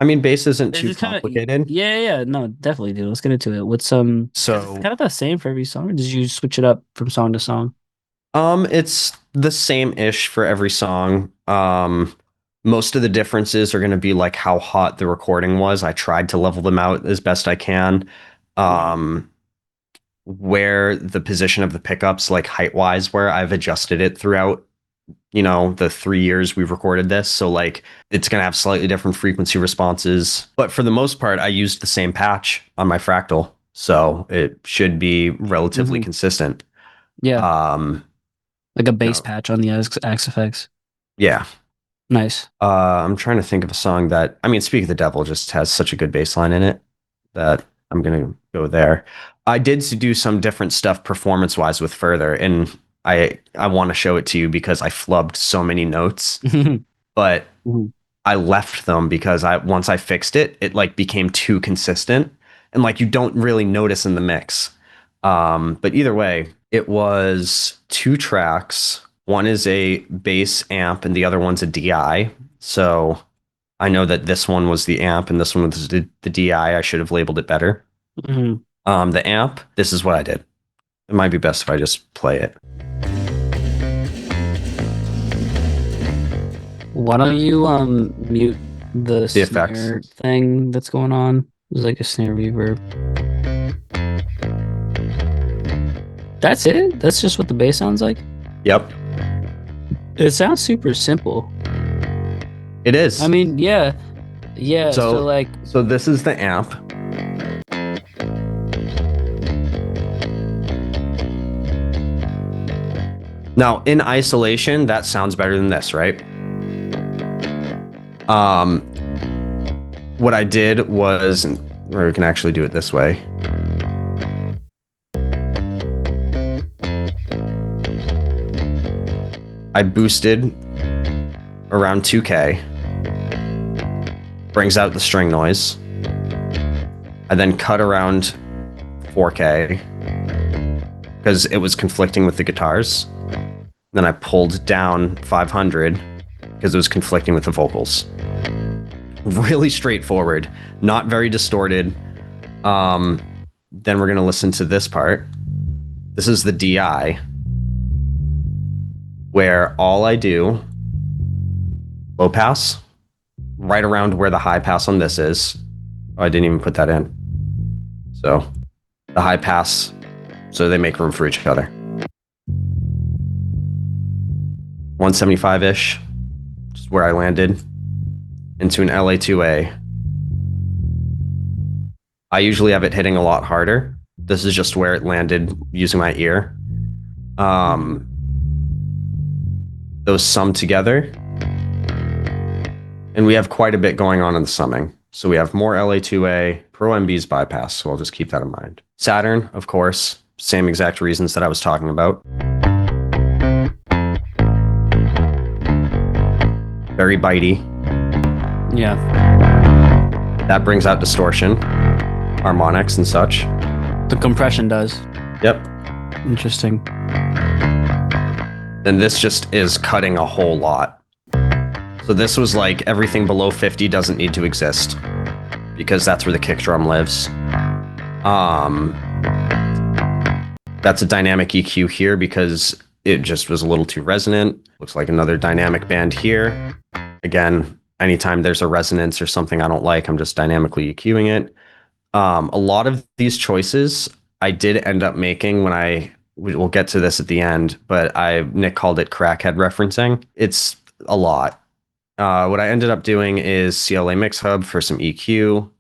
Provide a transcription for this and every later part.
I mean, bass isn't Is too it kind of complicated. yeah, no, definitely, dude. Let's get into it. What's is it So, kind of the same for every song, or did you switch it up from song to song? it's the same-ish for every song. Most of the differences are going to be like how hot the recording was. I tried to level them out as best I can. Mhm. Um, where the position of the pickups, like height-wise, where I've adjusted it throughout, the 3 years we've recorded this. So like it's gonna have slightly different frequency responses. But for the most part, I used the same patch on my fractal. So it should be relatively Hmm. consistent. Yeah, Um, like a you bass know, patch on the Axe effects. yeah. Nice. I'm trying to think of a song that, I mean, Speak of the Devil just has such a good bass line in it that I'm gonna go there. I did do some different stuff performance wise with Further, and I want to show it to you because I flubbed so many notes, Mhm. but Mhm. I left them because I once I fixed it, it like became too consistent and like you don't really notice in the mix. But either way, it was two tracks. One is a bass amp and the other one's a DI. So I know that this one was the amp and this one was the DI. I should have labeled it better. Mhm. The amp, this is what I did. It might be best if I just play it. Why don't you mute the The effects. snare thing that's going on? There's like a snare reverb. That's it? That's just what the bass sounds like? Yep, It sounds super simple. it I is. mean, yeah, yeah. So So like, so this is the amp. Now, in isolation, that sounds better than this, right? Um, what I did was, or we can actually do it this way. I boosted around 2K, brings out the string noise. I then cut around 4K because it was conflicting with the guitars. Then I pulled down 500 because it was conflicting with the vocals. Really straightforward, not very distorted. Um, then we're going to listen to this part. This is the DI, where all I do, low pass, right around where the high pass on this is. Oh, I didn't even put that in. So the high pass, so they make room for each other. 175 ish, just where I landed, into an LA2A. I usually have it hitting a lot harder. This is just where it landed using my ear. mhm. Um, those sum together, and we have quite a bit going on in the summing. So we have more LA2A, Pro MB's bypass, so I'll just keep that in mind. Saturn, of course, same exact reasons that I was talking about. Very bitey. Yeah, That brings out distortion, harmonics, and such. the compression does. Yep. Interesting. And this just is cutting a whole lot. So this was like everything below 50 doesn't need to exist because that's where the kick drum lives. Um, that's a dynamic EQ here because it just was a little too resonant. Looks like another dynamic band here. Again, anytime there's a resonance or something I don't like, I'm just dynamically EQing it. A lot of these choices I did end up making when we'll get to this at the end, but Nick called it crackhead referencing. It's a lot. What I ended up doing is CLA Mix Hub for some EQ,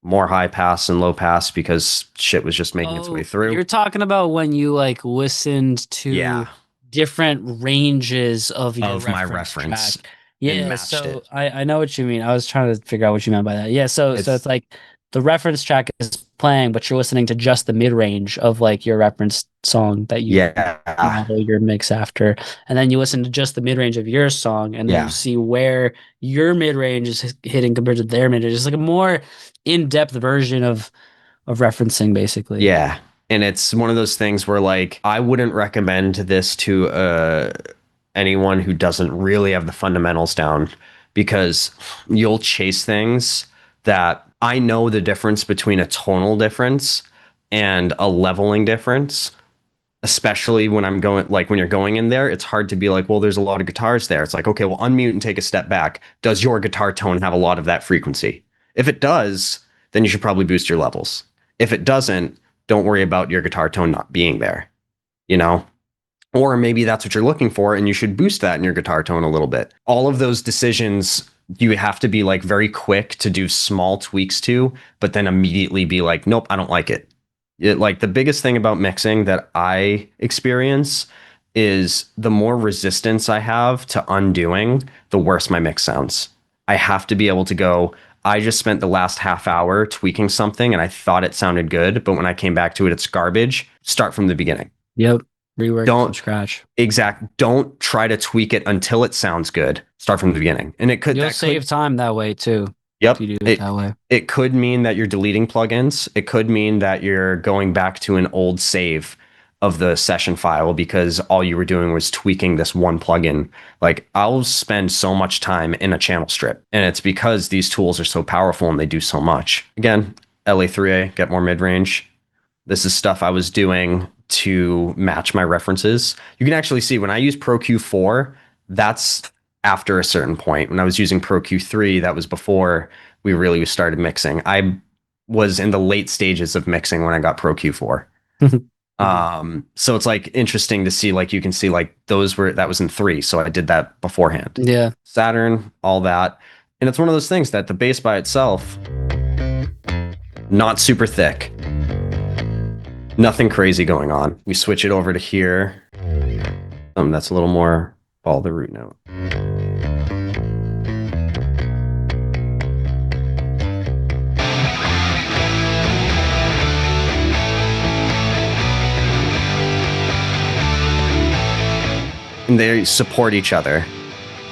more high pass and low pass because shit was just making its way Oh, through. you're talking about when you like listened Yeah, to different ranges of your of my reference reference track. and Yeah, matched so it. I know what you mean. I was trying to figure out what you meant by that. Yeah, so it's It's like the reference track is playing, but you're listening to just the mid range of like your reference song that you yeah, model your mix after, and then you listen to just the mid range of your song, and then you yeah, see where your mid range is hitting compared to their mid range. It's like a more in depth version of referencing, basically. yeah. And it's one of those things where like I wouldn't recommend this to anyone who doesn't really have the fundamentals down because you'll chase things that I know the difference between a tonal difference and a leveling difference, especially when I'm going, like when you're going in there, it's hard to be like, well, there's a lot of guitars there. It's like, okay, well, unmute and take a step back. Does your guitar tone have a lot of that frequency? If it does, then you should probably boost your levels. If it doesn't, don't worry about your guitar tone not being there, you know? Or maybe that's what you're looking for and you should boost that in your guitar tone a little bit. All of those decisions you have to be like very quick to do small tweaks to, but then immediately be like, nope, I don't like it. Like the biggest thing about mixing that I experience is the more resistance I have to undoing, the worse my mix sounds. I have to be able to go, I just spent the last half hour tweaking something and I thought it sounded good, but when I came back to it, it's garbage. Start from the beginning. Yep. Rework from scratch. Don't try to tweak it until it sounds good. Start from the beginning. And you'll save time that way too. Yep. If you do it that way. It could mean that you're deleting plugins. It could mean that you're going back to an old save of the session file because all you were doing was tweaking this one plugin. Like I'll spend so much time in a channel strip, and it's because these tools are so powerful and they do so much. Again, LA3A, get more mid-range. This is stuff I was doing to match my references. You can actually see when I use Pro Q4, that's after a certain point. When I was using Pro Q3, that was before we really started mixing. I was in the late stages of mixing when I got Pro Q4. So it's like interesting to see, like you can see like that was in 3. So I did that beforehand. Yeah. Saturn, all that. And it's one of those things that the bass by itself, not super thick. Nothing crazy going on. We switch it over to here. That's a little more follow the root note. And they support each other.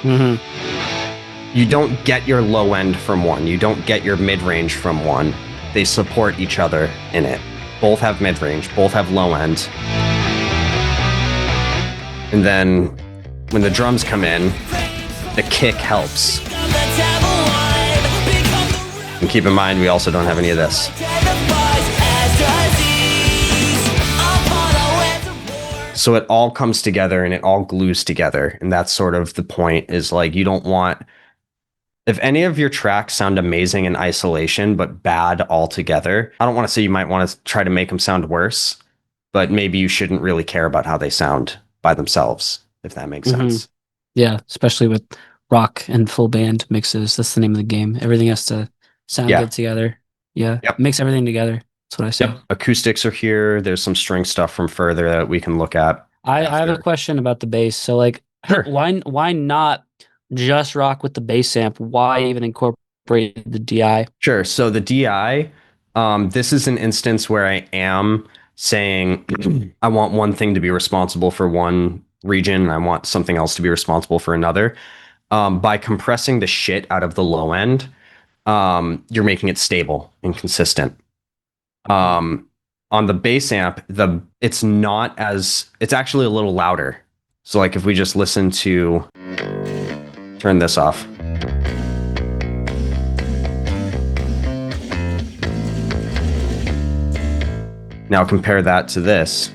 Mm-hmm. You don't get your low end from one. You don't get your mid-range from one. They support each other in it. Both have mid-range, both have low end. And then when the drums come in, the kick helps. And keep in mind, we also don't have any of this. So it all comes together and it all glues together. And that's sort of the point, is like, you don't want, if any of your tracks sound amazing in isolation, but bad altogether, I don't want to say you might want to try to make them sound worse, but maybe you shouldn't really care about how they sound by themselves, if that makes sense. Yeah, especially with rock and full band mixes. That's the name of the game. Everything has to sound good together. Yeah, mix everything together. That's what I say. Acoustics are here. There's some string stuff from further that we can look at. I have a question about the bass. So like, why not just rock with the bass amp? Why even incorporate the DI? Sure. So the DI, this is an instance where I am saying I want one thing to be responsible for one region and I want something else to be responsible for another. By compressing the shit out of the low end, you're making it stable and consistent. On the bass amp, it's actually a little louder. So like if we just listen to, turn this off. Now compare that to this.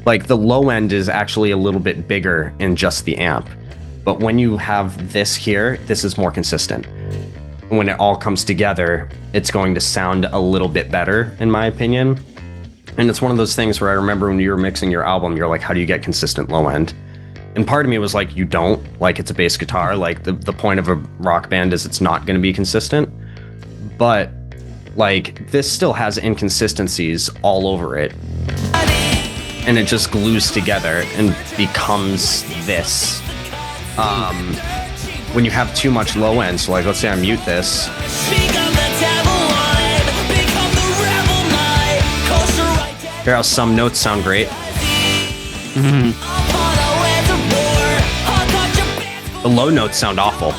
Like the low end is actually a little bit bigger in just the amp. But when you have this here, this is more consistent. When it all comes together, it's going to sound a little bit better, in my opinion. And it's one of those things where I remember when you were mixing your album, you're like, how do you get consistent low end? And part of me was like, you don't. Like, it's a bass guitar. Like, the point of a rock band is it's not going to be consistent. But, like, this still has inconsistencies all over it. And it just glues together and becomes this. When you have too much low end, so like, let's say I mute this. Hear how some notes sound great. Mm-hmm. The low notes sound awful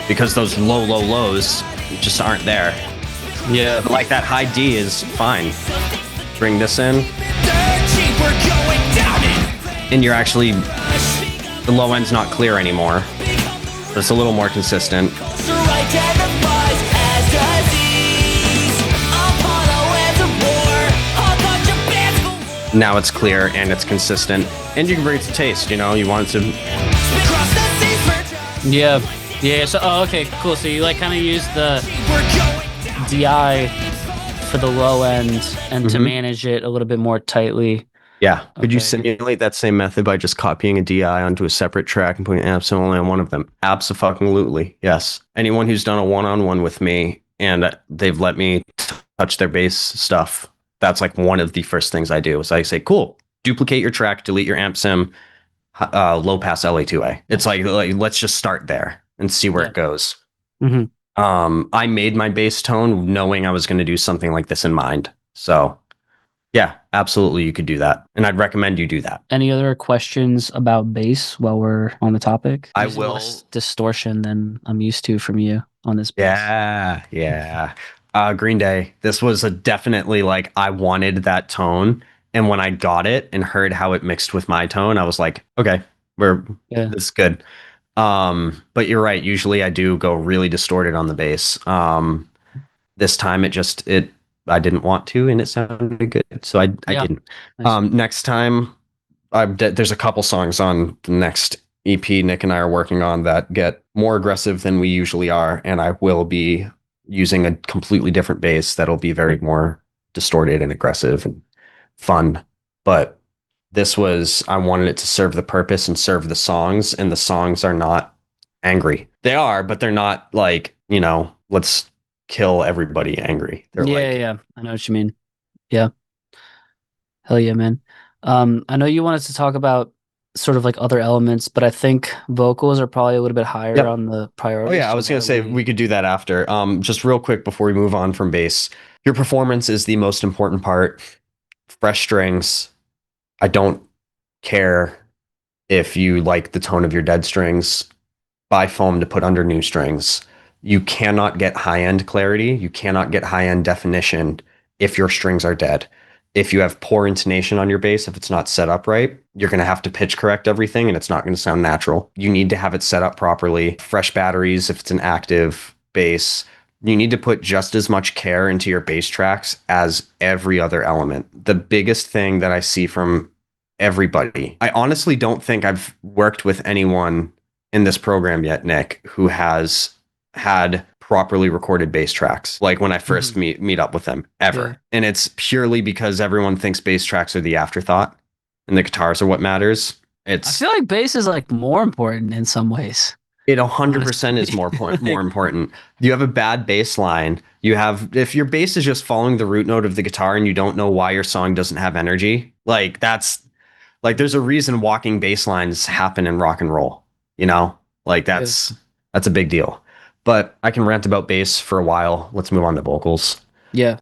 because those lows just aren't there. Yeah. But like that high D is fine. Bring this in. And you're actually The low end's not clear anymore. It's a little more consistent. Now it's clear and it's consistent, and you can bring it to taste. You know, you want it to. Yeah, yeah. So, okay, cool. So you like kind of use the DI for the low end and to manage it a little bit more tightly. Yeah. Could you simulate that same method by just copying a DI onto a separate track and putting amps only on one of them? Absolutely. Yes. Anyone who's done a one-on-one with me and they've let me touch their bass stuff, that's like one of the first things I do is I say, cool, duplicate your track, delete your amp sim, low pass LA2A. It's like let's just start there and see where it goes. I made my bass tone knowing I was going to do something like this in mind. So yeah, absolutely. You could do that. And I'd recommend you do that. Any other questions about bass while we're on the topic? I will. Less distortion than I'm used to from you on this bass. Yeah. Green Day. This was definitely like, I wanted that tone. And when I got it and heard how it mixed with my tone, I was like, okay, this is good. But you're right. Usually I do go really distorted on the bass. This time I didn't want to, and it sounded good, so I didn't. Nice. Next time, there's a couple songs on the next EP Nick and I are working on that get more aggressive than we usually are, and I will be using a completely different bass that'll be very more distorted and aggressive and fun. But I wanted it to serve the purpose and serve the songs, and the songs are not angry. They are, but they're not like, let's kill everybody angry. They're yeah. I know what you mean. Yeah. Hell yeah, man. I know you wanted to talk about sort of like other elements, but I think vocals are probably a little bit higher on the priority. Oh yeah, I was gonna say we could do that after. Just real quick before we move on from bass, your performance is the most important part. Fresh strings. I don't care if you like the tone of your dead strings. Buy foam to put under new strings. You cannot get high-end clarity. You cannot get high-end definition if your strings are dead. If you have poor intonation on your bass, if it's not set up right, you're going to have to pitch correct everything and it's not going to sound natural. You need to have it set up properly. Fresh batteries, if it's an active bass. You need to put just as much care into your bass tracks as every other element. The biggest thing that I see from everybody, I honestly don't think I've worked with anyone in this program yet, Nick, who has had properly recorded bass tracks like when I first meet up with them ever. Yeah. And it's purely because everyone thinks bass tracks are the afterthought and the guitars are what matters. I feel like bass is like more important in some ways. It 100% is more important. You have a bad bass line. If your bass is just following the root note of the guitar and you don't know why your song doesn't have energy, there's a reason walking bass lines happen in rock and roll, that's a big deal. But I can rant about bass for a while. Let's move on to vocals. Yeah.